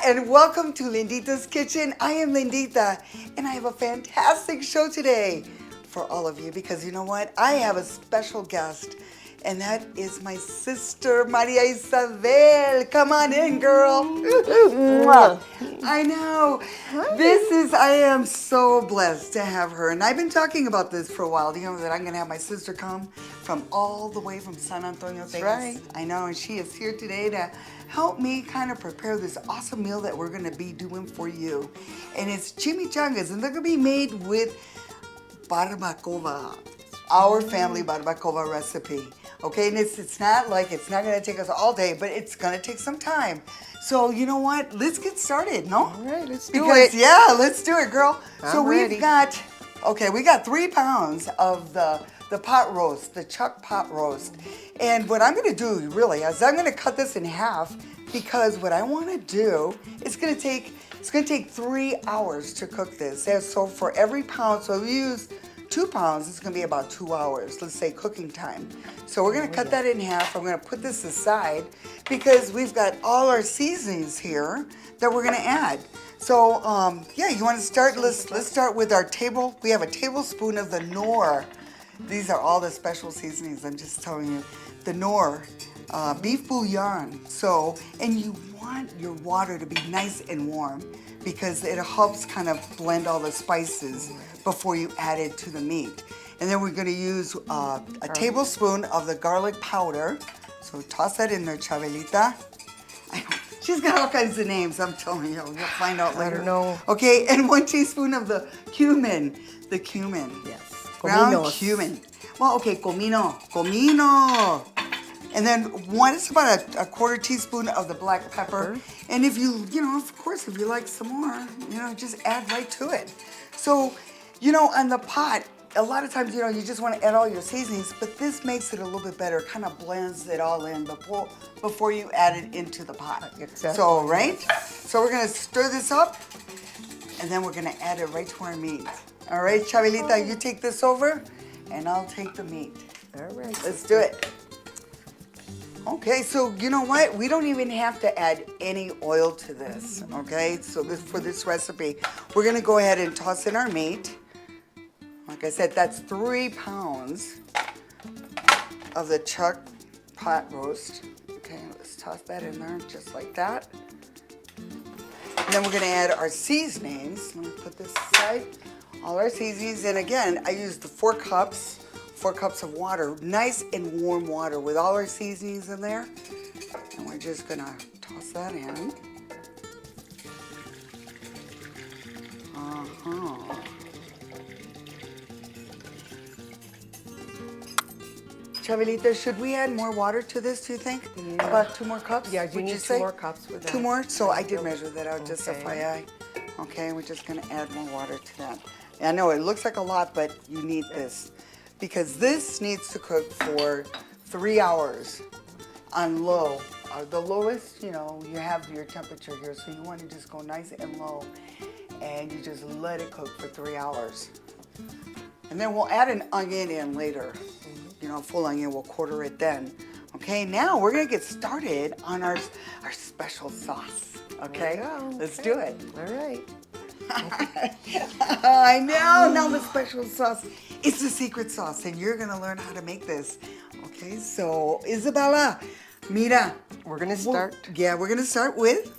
and welcome to Lindita's Kitchen. I am Lindita, and I have a fantastic show today for all of you because you know what? I have a special guest, and that is my sister, Maria Isabel. Come on in, girl. I know. I am so blessed to have her, and I've been talking about this for a while, you know, that I'm going to have my sister come from all the way from San Antonio, Texas. Right. I know, and she is here today to help me kind of prepare this awesome meal that we're going to be doing for you. And it's chimichangas, and they're going to be made with barbacoa, our family barbacoa recipe. Okay, and it's not going to take us all day, but it's going to take some time. So you know what? Let's get started, no? All right, let's do it. Yeah, let's do it, girl. I'm ready. We got 3 pounds of the pot roast, the chuck pot roast. And what I'm gonna do really is I'm gonna cut this in half because what I wanna do, it's gonna take 3 hours to cook this. And so for every pound, so we use 2 pounds, it's gonna be about 2 hours, let's say cooking time. So we're gonna cut that in half. I'm gonna put this aside because we've got all our seasonings here that we're gonna add. So you wanna start, let's start with our table. We have a tablespoon of the Knorr. These are all the special seasonings, I'm just telling you. The Knorr, beef bouillon. So, and you want your water to be nice and warm because it helps kind of blend all the spices before you add it to the meat. And then we're gonna use a tablespoon of the garlic powder. So toss that in there, Chavalita. She's got all kinds of names, I'm telling you. You'll find out later. I don't know. Okay, and 1 teaspoon of the cumin. The cumin. Yes. Ground Cominos. cumin. Well, okay, comino. And then it's about a 1/4 teaspoon of the black pepper. And if you of course, if you like some more, just add right to it. So, on the pot, a lot of times, you just want to add all your seasonings, but this makes it a little bit better, kind of blends it all in before you add it into the pot. Exactly. So, right? So we're going to stir this up, and then we're going to add it right to our meat. All right, Chavalita, you take this over, and I'll take the meat. All right. Let's do it. Okay, so you know what? We don't even have to add any oil to this, okay? So for this recipe, we're gonna go ahead and toss in our meat. Like I said, that's 3 pounds of the chuck pot roast. Okay, let's toss that in there just like that. And then we're gonna add our seasonings. Let me put this aside. All our seasonings, and again, I used the 4 cups of water, nice and warm water with all our seasonings in there. And we're just gonna toss that in. Chavalita, should we add more water to this, do you think? Yeah. About 2 more cups? Yeah, you would need say? 2 more cups with that. 2 more? So I did measure that out, just Okay. FYI. Okay, we're just gonna add more water to that. I know it looks like a lot, but you need this because this needs to cook for 3 hours on low. The lowest, you have your temperature here, so you want to just go nice and low, and you just let it cook for 3 hours. And then we'll add an onion in later. Full onion, we'll quarter it then. Okay, now we're gonna get started on our special sauce. Okay, let's do it. All right. I know, now the special sauce. It's the secret sauce, and you're gonna learn how to make this. Okay, so Isabella, mira. We're gonna start. We're gonna start with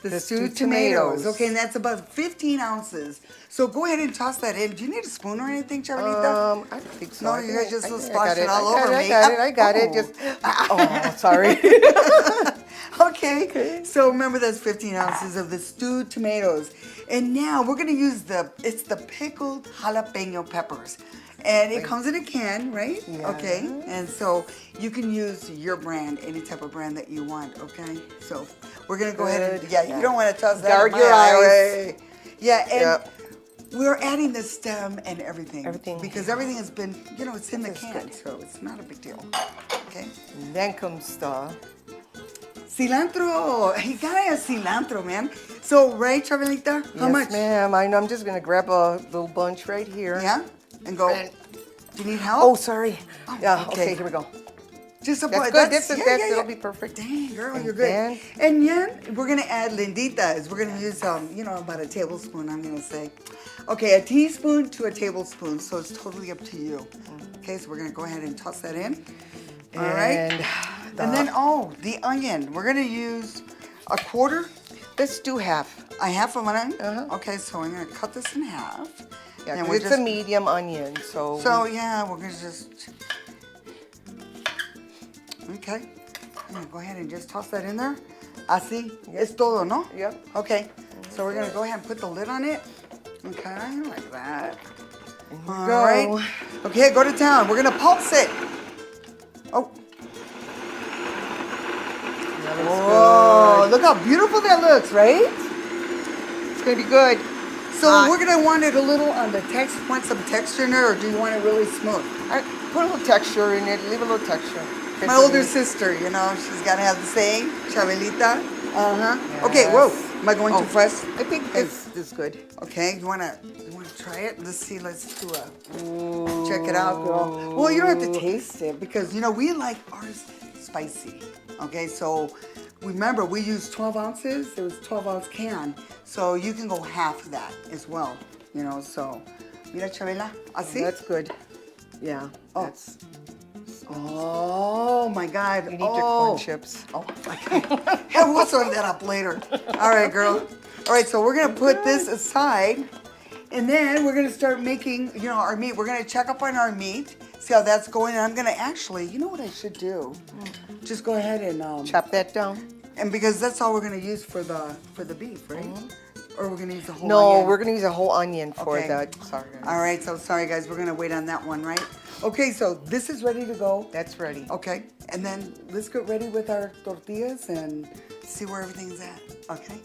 the stewed tomatoes. Okay, and that's about 15 ounces. So go ahead and toss that in. Do you need a spoon or anything, Chavalita? I don't think so. No, you're just splashing all over me. I got it. Just. Oh, sorry. Okay, so remember that's 15 ounces of the stewed tomatoes. And now we're gonna use the pickled jalapeno peppers. And it comes in a can, right? Yeah. Okay, and so you can use your brand, any type of brand that you want, okay? So we're gonna go ahead and, you don't wanna toss that Guard in your my eyes. way. Yeah, and we're adding the stem and everything. Because everything has been, it's in the can, so it's not a big deal, okay? And then comes the cilantro. You gotta have cilantro, man. So, right, Chavalita? How much? Yes, ma'am. I know. I'm just gonna grab a little bunch right here. Yeah? And go. Do you need help? Oh, sorry. Oh, Yeah. okay. Okay. Here we go. Just a That's boy. good. That'll be perfect. Dang, girl, And you're good. then- And then we're gonna add linditas. We're gonna use about a tablespoon. I'm gonna say, okay, a teaspoon to a tablespoon. So it's totally up to you. Okay, so we're gonna go ahead and toss that in. All right. And then the onion. We're gonna use a quarter. Let's do half. A half of an onion. Uh-huh. Okay, so I'm gonna cut this in half. Yeah, And 'cause it's a medium onion, so. So yeah, we're gonna just. Okay. I'm gonna go ahead and just toss that in there. Así. Es todo, no? Yep. Okay. So we're gonna go ahead and put the lid on it. Okay, like that. All go. right. Okay, go to town. We're gonna pulse it. Oh. That looks Whoa, look how beautiful that looks, right? good. It's gonna be good. So we're gonna want it a little on the want some texture in there, or do you want it really smooth? Put a little texture in it. Leave a little texture. My older sister, she's gotta have the same Chavalita. Okay, whoa. Am I going too fast? I think this is good. Okay, you wanna try it? Let's see. Let's do check it out, girl. Well, you don't have to taste it because we like ours spicy. Okay, so remember we used 12 ounces. It was 12-ounce can, so you can go half of that as well. So mira, Chabela, así. That's good. Yeah. Oh. Oh my God! You need your corn chips. Oh my God! Hey, we'll sort that up later. All right, girl. All right, so we're gonna put this aside, and then we're gonna start making, our meat. We're gonna check up on our meat, see how that's going. And I'm gonna actually, you know what I should do? Just go ahead and Chop that down. And because that's all we're gonna use for the beef, right? Or we're gonna use the whole. No, onion? we're gonna use a whole onion for Okay. that. Sorry. Guys. All right, so sorry guys, we're gonna wait on that one, right? Okay, so this is ready to go. That's ready. Okay, and then let's get ready with our tortillas and see where everything's at. Okay?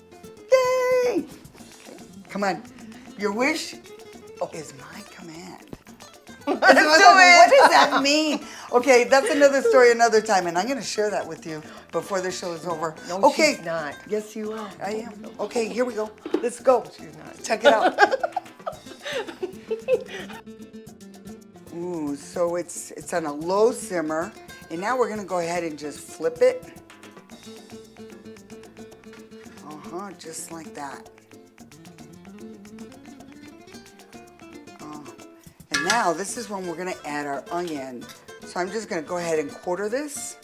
Yay! Okay. Come on. Your wish is my command. What does that mean? Okay, that's another story another time, and I'm going to share that with you before the show is over. No, okay. she's not. Yes, you are. I am. Okay, here we go. Let's go. She's not. Check it out. Ooh, so it's on a low simmer, and now we're gonna go ahead and just flip it. Just like that. And now this is when we're gonna add our onion. So I'm just gonna go ahead and quarter this.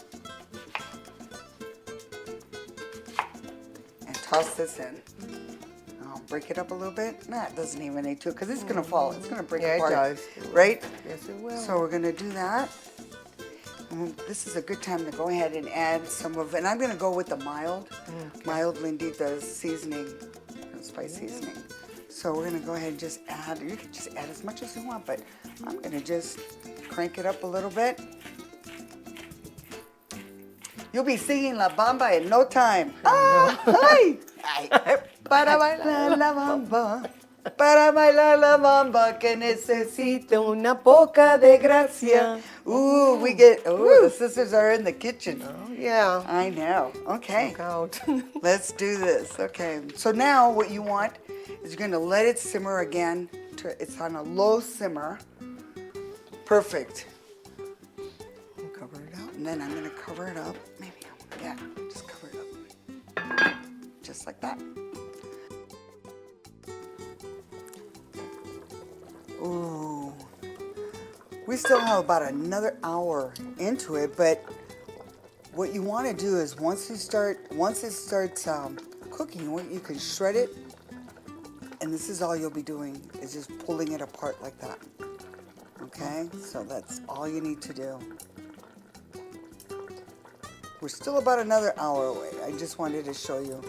And toss this in. I'll break it up a little bit. Nah, it doesn't even need to, because it's gonna fall. It's gonna break apart. Yeah, it does. Right? Yes, it will. So we're gonna do that. And this is a good time to go ahead and add some of, and I'm gonna go with the mild Linditas seasoning, spice seasoning. So we're gonna go ahead and just add, you can just add as much as you want, but I'm gonna just crank it up a little bit. You'll be singing La Bamba in no time. Hi! Para bailar la bamba, para bailar la bamba, que necesito una poca de gracia. Ooh, the sisters are in the kitchen. Oh, yeah. I know. Okay, Look out. let's do this. Okay, so now what you want is you're gonna let it simmer again. It's on a low simmer. Perfect. Cover it up. And then I'm gonna cover it up. Just cover it up. Just like that. Ooh. We still have about another hour into it, but what you want to do is once it starts cooking, you can shred it, and this is all you'll be doing is just pulling it apart like that. Okay, so that's all you need to do. We're still about another hour away. I just wanted to show you.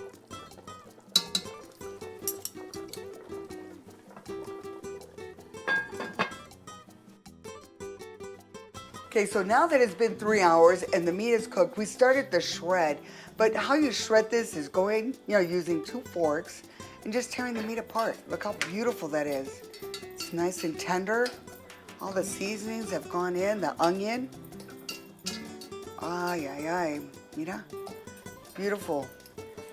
Okay, so now that it's been 3 hours and the meat is cooked, we started the shred. But how you shred this is going, using 2 forks and just tearing the meat apart. Look how beautiful that is. It's nice and tender. All the seasonings have gone in, the onion. Ay, ay, ay. Mira. Beautiful.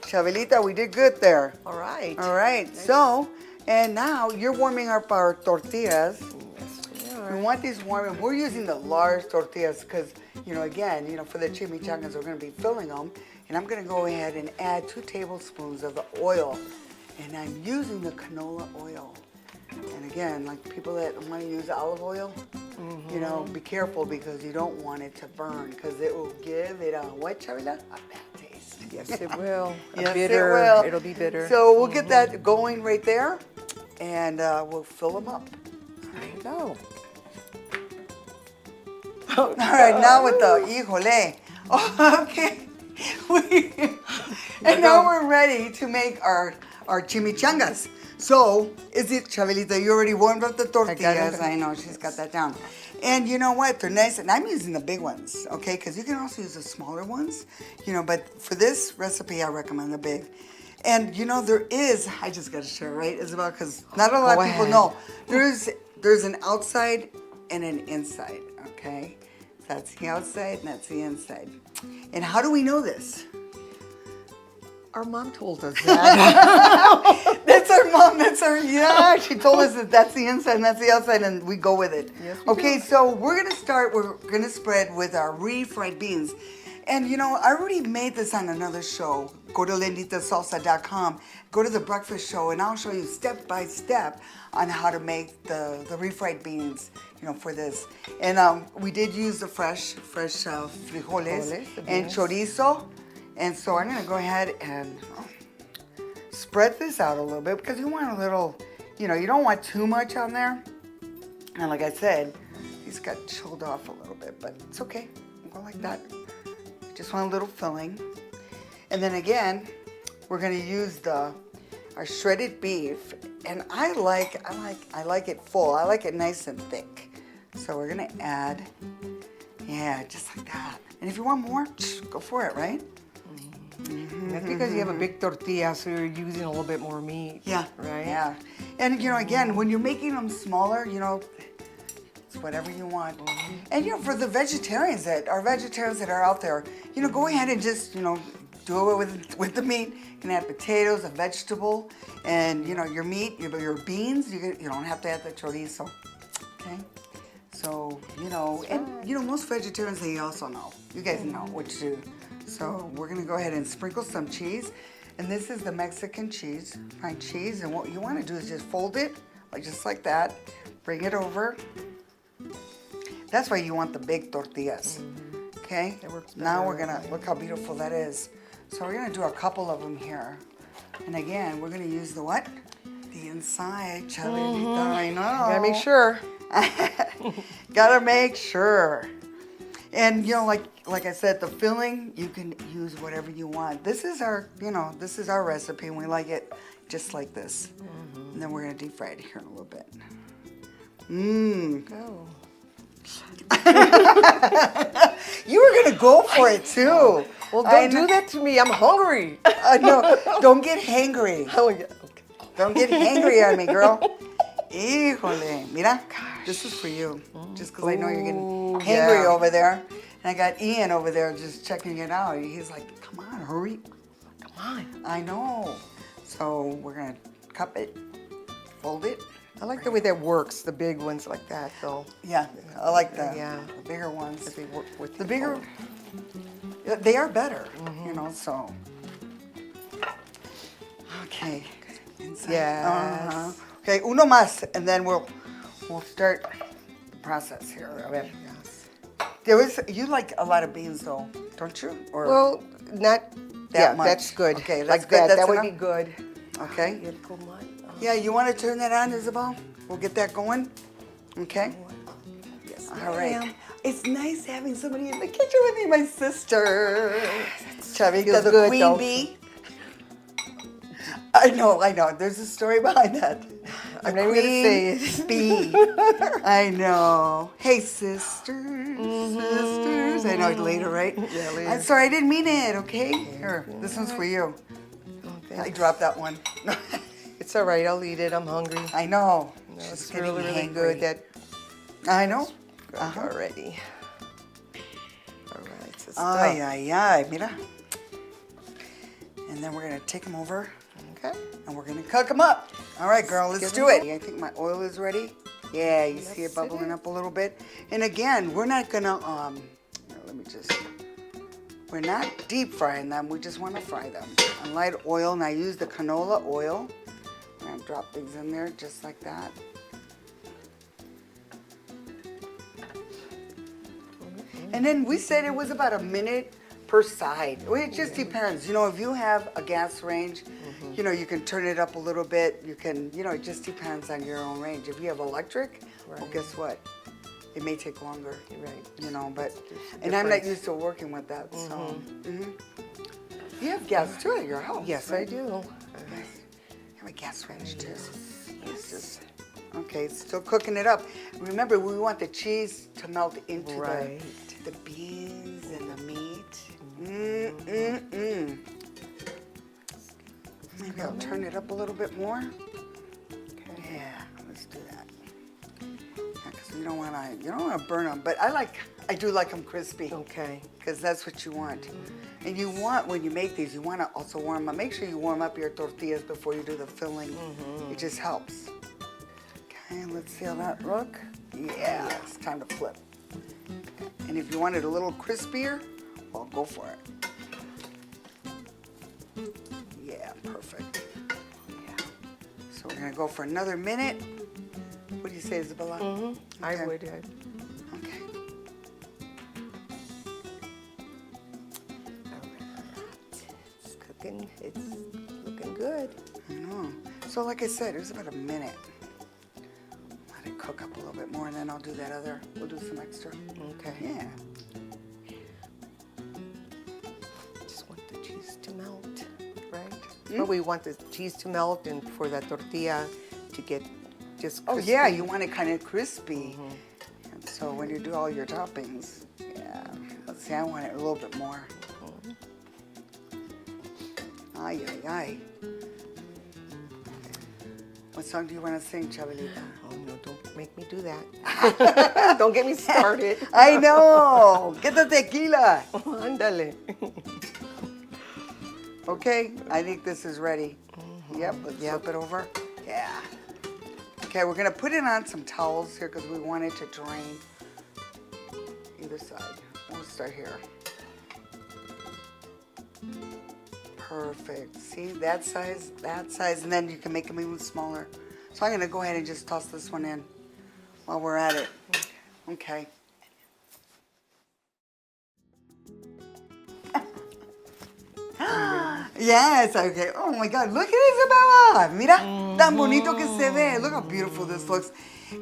Chavalita, we did good there. All right. All right. Nice. So, and now you're warming up our tortillas. Yes, we are. You're want these warm, and we're using the large tortillas because, again, for the chimichangas, we're going to be filling them. And I'm going to go ahead and add 2 tablespoons of the oil. And I'm using the canola oil. And again, like people that want to use olive oil, be careful because you don't want it to burn because it will give it a, what, Chavalita? A bad taste. Yes, it will. Yes, bitter. it will. It'll be bitter. So we'll get that going right there, and we'll fill them up. There you go. All right, now with the híjole. Okay. And now we're ready to make our chimichangas. So, is it, Chavalita, you already warmed up the tortillas. I know, she's got that down. And you know what? They're nice. And I'm using the big ones, okay? Because you can also use the smaller ones. But for this recipe, I recommend the big. And, there is, I just got to share, right, Isabel? Because not a lot of people know. There's an outside and an inside, okay? That's the outside and that's the inside. And how do we know this? Our mom told us that. That's our mom. Yeah, she told us that that's the inside and that's the outside, and we go with it. Yes, okay, so we're going to spread with our refried beans. And, I already made this on another show. Go to linditasalsa.com. Go to the breakfast show, and I'll show you step by step on how to make the refried beans, for this. And we did use the fresh frijoles and chorizo. And so I'm going to go ahead and spread this out a little bit because you want a little, you don't want too much on there. And like I said, these got chilled off a little bit, but it's okay. We'll go like that. Just want a little filling. And then again, we're going to use our shredded beef. And I like it full. I like it nice and thick. So we're going to add, just like that. And if you want more, go for it, right? That's because you have a big tortilla, so you're using a little bit more meat. Yeah. Right? Yeah. And, again, when you're making them smaller, it's whatever you want. And, for the vegetarians that are out there, go ahead and just, do it with the meat. You can add potatoes, a vegetable, and, your meat, your beans. You don't have to add the chorizo. Okay? So, and, most vegetarians, they also know. You guys know what to do. So we're going to go ahead and sprinkle some cheese. And this is the Mexican cheese, fine cheese. And what you want to do is just fold it, just like that. Bring it over. That's why you want the big tortillas. Okay? Now we're going to, look how beautiful that is. So we're going to do a couple of them here. And again, we're going to use the what? The inside, Chavalita. I know. Gotta make sure. Gotta make sure. And like I said, the filling, you can use whatever you want. This is our, this is our recipe, and we like it just like this. And then we're gonna deep fry it here in a little bit. Go. You were gonna go for it too. Well, don't do that to me. I'm hungry. No, don't get hangry. Oh, yeah. Okay. Don't get hangry on me, girl. Híjole, mira, this is for you. Just because I know you're getting hangry over there. And I got Ian over there just checking it out. He's like, come on, hurry. Come on. I know. So we're going to cup it, fold it. I like the way that works, the big ones like that, though. Yeah, I like the bigger ones. They work with the bigger, they are better, so. Okay. Inside. Yes. Okay, uno más, and then we'll start the process here. A ver. Yes. You like a lot of beans, though, don't you? Or Well, not that much. That's good. Okay, that's like good. that. That's That would enough? be good. Okay. Yeah, you want to turn that on, Isabel? We'll get that going. Okay. Yes. All right. It's nice having somebody in the kitchen with me, my sister. Chavalita, the good, queen though. bee. I know. There's a story behind that. I'm not even gonna say it. Bee. I know. Hey, sisters. I know, later, right? Yeah, later. I'm sorry, I didn't mean it, okay? Here, this one's for you. Okay. I dropped that one. It's all right. I'll eat it. I'm hungry. I know. No, She's it's getting really hangry. good. That I know. already. All right. So Ay, ay, ay. Mira. And then we're going to take them over. Okay. And we're going to cook them up. All right, girl, let's do it. I think my oil is ready. Yeah, you see it bubbling up a little bit. And again, we're not gonna, we're not deep frying them. We just want to fry them on light oil. And I use the canola oil. I'm gonna drop these in there just like that. And then we said it was about a minute per side. Well, it just depends. You know, if you have a gas range, you know, you can turn it up a little bit. You can, you know, it just depends on your own range. If you have electric, well, guess what? It may take longer. Right. You know, but, and I'm not used to working with that, so. You have gas too at your house. Yes, right? I do. You have a gas range too. Yes. Okay, still cooking it up. Remember, we want the cheese to melt into the beans and the meat. Maybe I'll turn it up a little bit more. Okay. Yeah, let's do that. Because you don't want to burn them, but I do like them crispy. Okay. Because that's what you want. And you want, when you make these, you want to also warm up. Make sure you warm up your tortillas before you do the filling. It just helps. Okay, let's see how that look. Yeah, it's time to flip. Okay. And if you want it a little crispier, well, go for it. Yeah, perfect. Yeah. So we're gonna go for another minute. What do you say, Isabella? Okay. I would. Okay. It's cooking. It's looking good. I know. So like I said, it was about a minute. Let it cook up a little bit more, and then I'll do that other. We'll do some extra. Okay. Yeah. Just want the cheese to melt, right? But we want the cheese to melt and for the tortilla to get just crispy. Oh yeah, you want it kind of crispy. And so when you do all your toppings, yeah. Let's see, I want it a little bit more. Ay, ay, ay. What song do you want to sing, Chavalita? Oh no, don't make me do that. Don't get me started. I know. Get the tequila. Ándale. Okay, I think this is ready. Yep, let's flip it over. Yeah. Okay, we're gonna put it on some towels here because we want it to drain either side. We'll start here. Perfect. See, that size, and then you can make them even smaller. So I'm gonna go ahead and just toss this one in while we're at it. Okay. Yes, okay. Oh my God, look at Isabella. Mira, tan bonito que se ve. Look how beautiful this looks.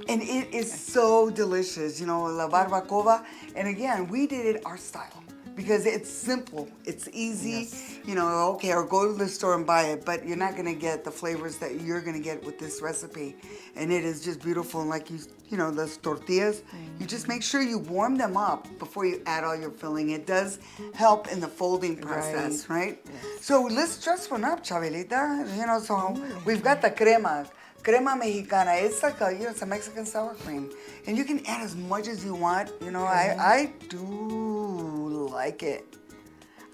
And it is so delicious, you know, la barbacoa. And again, we did it our style because it's simple, it's easy, you know, okay, or go to the store and buy it, but you're not gonna get the flavors that you're gonna get with this recipe. And it is just beautiful. And like you know, those tortillas, you just make sure you warm them up before you add all your filling. It does help in the folding process, right? So let's dress one up, Chavalita. You know, so we've got the crema mexicana. It's like it's a Mexican sour cream. And you can add as much as you want. You know, I do like it.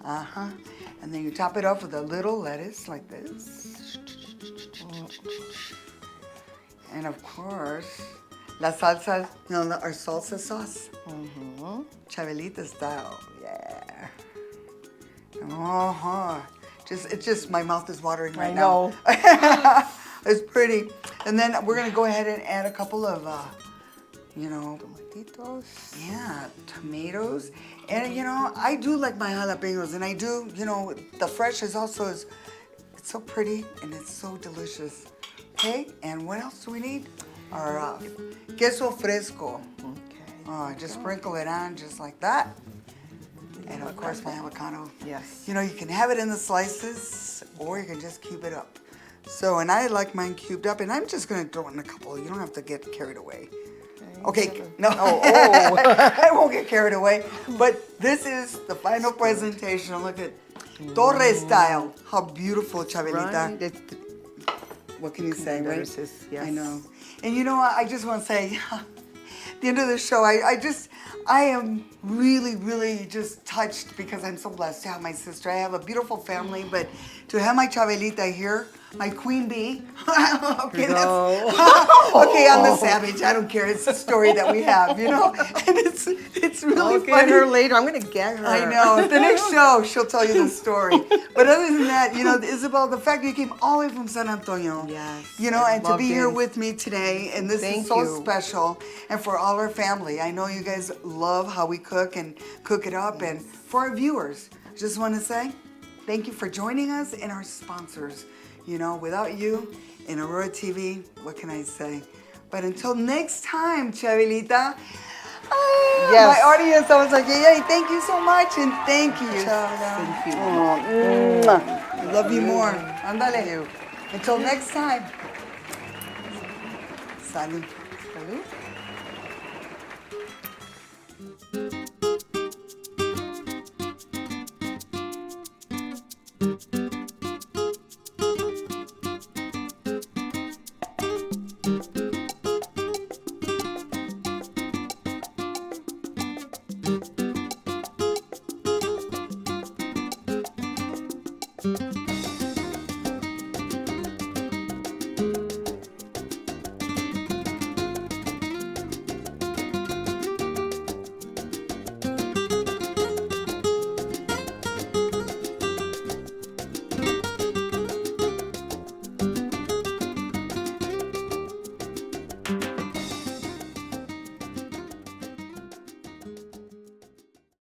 And then you top it off with a little lettuce like this. And of course, la salsa, our salsa sauce. Chavalita style, yeah. It's just, my mouth is watering right now. I know. It's pretty. And then we're gonna go ahead and add a couple of, Tomatitos. yeah, tomatoes. And I do like my jalapenos, and I do, the fresh is also, it's so pretty and it's so delicious. Okay, and what else do we need? Our queso fresco. Okay. Just sprinkle it on just like that. And of course my avocado. Yes. You can have it in the slices or you can just cube it up. So, and I like mine cubed up, and I'm just gonna throw in a couple. You don't have to get carried away. Okay, no. I won't get carried away. But this is the final presentation. Look at Torres style. How beautiful, Chavalita. Right. What can you say, right? Yes. I know. And I just want to say, at the end of the show, I am really, really just touched because I'm so blessed to have my sister. I have a beautiful family, but to have my Chavalita here, my queen bee. Okay, okay, I'm the savage. I don't care. It's the story that we have, you know, and it's really I'll funny. get her later. I'm gonna get her. I know. The next show, she'll tell you the story. But other than that, you know, Isabel, the fact that you came all the way from San Antonio, Yes, you know, I and to be loved here it. with me today, and this is Thank so you. special, and for all our family. I know you guys love how we cook and cook it up, and for our viewers, just want to say thank you for joining us and our sponsors. You know, without you in Aurora TV, what can I say? But until next time, Chavalita. Yes. My audience, I was like, yay, thank you so much, and thank you, Chavla. Thank you. I love you more. Ándale. Until next time. Salud. Salud.